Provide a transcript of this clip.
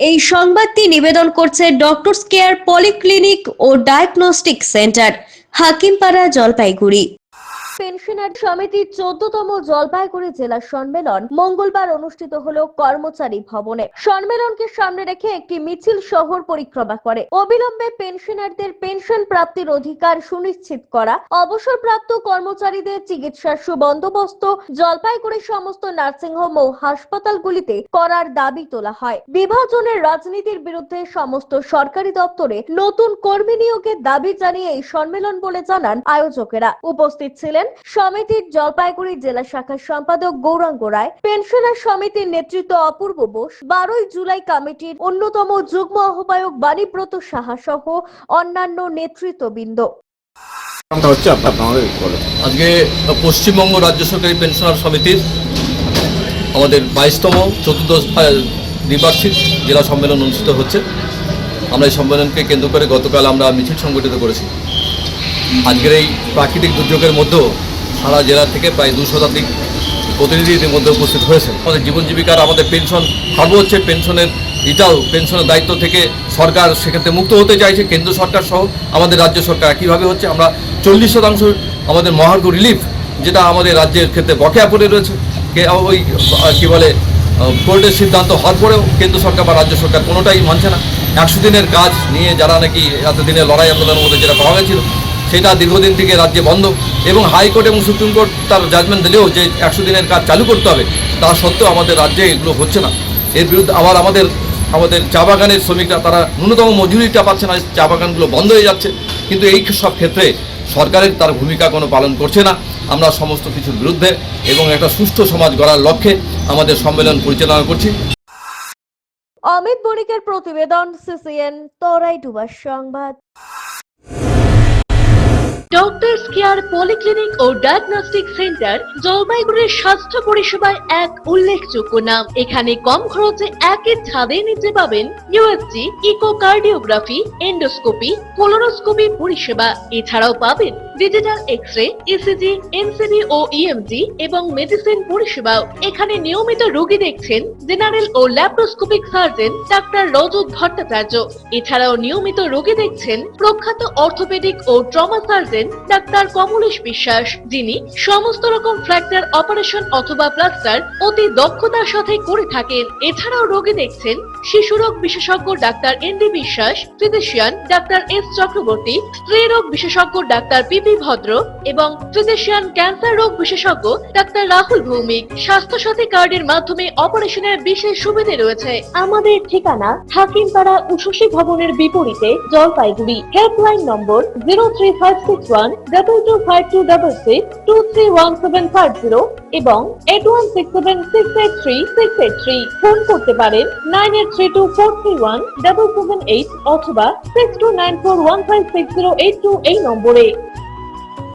এই সংবাদটি নিবেদন করছে ডক্টরস কেয়ার পলিক্লিনিক ও diagnostic centre, Hakimpara, Jalpaiguri. Pensioner সমিতির 14তম জলপাইগুড়ি জেলা সম্মেলন মঙ্গলবার অনুষ্ঠিত হলো কর্মচারী ভবনে। সম্মেলনকে সামনে রেখে একটি মিছিল শহর পরিক্রমা করে অবিলম্বে পেনশনারদের পেনশন প্রাপ্তির অধিকার সুনিশ্চিত করা, অবসরপ্রাপ্ত কর্মচারীদের চিকিৎসার সুবন্দোবস্ত জলপাইগুড়ি সমস্ত নার্সিংহোম ও হাসপাতালগুলিতে করার দাবি তোলা হয়। বিভাজনের রাজনীতির বিরুদ্ধে সমস্ত সরকারি দপ্তরে নতুন কর্মী নিয়োগের দাবি জানিয়ে এই সম্মেলন বলে জানান আয়োজকেরা। উপস্থিত ছিলেন সমিতির জলপাইগুড়ি জেলা শাখার সম্পাদক গৌরাঙ্গ রায়, পেনশনার সমিতির নেতৃত্ব অপূর্ব বোস, 12 জুলাই কমিটির অন্যতম যুগ্ম আহ্বায়ক বাণীব্রত সাহা সহ অন্যান্য নেতৃত্ববৃন্দ। আজকে পশ্চিমবঙ্গ রাজ্য সরকারি পেনশনার সমিতির আমাদের 22তম চতুর্দশ দ্বিবার্ষিক জেলা সম্মেলন অনুষ্ঠিত হচ্ছে। আমরা এই সম্মেলনকে কেন্দ্র করে গতকাল আমরা মিছিল সংগঠিত করেছি। আজকের এই প্রাকৃতিক দুর্যোগের মধ্যেও সারা জেলা থেকে প্রায় 2 শতাধিক প্রতিনিধি এর মধ্যে উপস্থিত হয়েছে। আমাদের জীবন জীবিকার আমাদের পেনশন সর্বোচ্চ পেনশনের পেনশনের দায়িত্ব থেকে সরকার সেক্ষেত্রে মুক্ত হতে চাইছে, কেন্দ্র সরকার সহ আমাদের রাজ্য সরকার কীভাবে হচ্ছে। আমরা 40% আমাদের মহার্ঘ রিলিফ যেটা আমাদের রাজ্যের ক্ষেত্রে বকেয়া পড়ে রয়েছে, ওই কী বলে কোর্টের সিদ্ধান্ত হওয়ার পরেও কেন্দ্র সরকার বা রাজ্য সরকার কোনোটাই মানছে না। 100 দিনের কাজ নিয়ে যারা নাকি এতদিনের লড়াই আন্দোলনের মধ্যে যেটা পাওয়া গেছিল সেটা দীর্ঘদিন থেকে রাজ্যে বন্ধ, এবং হাইকোর্ট এবং সুপ্রিম কোর্ট তার জাজমেন্ট দিলেও যে 100 দিনের কাজ চালু করতে হবে, তা সত্ত্বেও আমাদের রাজ্যে এগুলো হচ্ছে না। এর বিরুদ্ধে আবার আমাদের চা বাগানের শ্রমিকরা তারা ন্যূনতম মজুরিটা পাচ্ছে না, চা বাগানগুলো বন্ধ হয়ে যাচ্ছে। কিন্তু এই সব ক্ষেত্রে সরকারের তার ভূমিকা কোনো পালন করছে না। আমরা সমস্ত কিছুর বিরুদ্ধে এবং একটা সুষ্ঠু সমাজ গড়ার লক্ষ্যে আমাদের সম্মেলন পরিচালনা করছি। অমিত বণিকের প্রতিবেদন, সিসিএন তরাইডুবা সংবাদ। ডক্টরস কেয়ার পলিক্লিনিক ও ডায়াগনস্টিক সেন্টার জলপাইগুড়ির স্বাস্থ্য পরিষেবায় এক উল্লেখযোগ্য নাম। এখানে কম খরচে একই ছাদের নিচে পাবেন ইউএসজি, ইকোকার্ডিওগ্রাফি, এন্ডোস্কোপি, কোলোনোস্কোপি পরিষেবা। এছাড়াও পাবেন ডিজিটাল এক্স-রে, ইসিজি, এনসিবি ও ইএমজি এবং মেডিসিন পরিষেবাও। এখানে নিয়মিত রোগী দেখছেন জেনারেল ও ল্যাপ্রোস্কোপিক সার্জন ডাক্তার রজত ভট্টাচার্য। এছাড়াও নিয়মিত রোগী দেখছেন প্রখ্যাত অর্থোপেডিক ও ট্রমা সার্জন ডাক্তার কমলেশ বিশ্বাস, যিনি সমস্ত রকম ফ্র্যাকচার অপারেশন অথবা প্লাস্টার অতি দক্ষতার সাথে করে থাকেন। এছাড়াও রোগী দেখছেন শিশুরোগ বিশেষজ্ঞ ডাক্তার এনডি বিশ্বাস, ফিজিশিয়ান ডাক্তার এস চক্রবর্তী, স্ত্রী রোগ বিশেষজ্ঞ ডাক্তার পিপি ভদ্র এবং ফিজিশিয়ান ক্যান্সার রোগ বিশেষজ্ঞ ডাক্তার রাহুল ভৌমিক। স্বাস্থ্য সাথী কার্ডের মাধ্যমে অপারেশনের বিশেষ সুবিধা রয়েছে। আমাদের ঠিকানা হাকিমপাড়া উষসী ভবনের বিপরীতে, জলপাইগুড়ি। হেল্পলাইন নম্বর 03561225266, 231750 এবং 8167683683। ফোন করতে পারেন 9832431778 অথবা 6294156082 এই নম্বরে।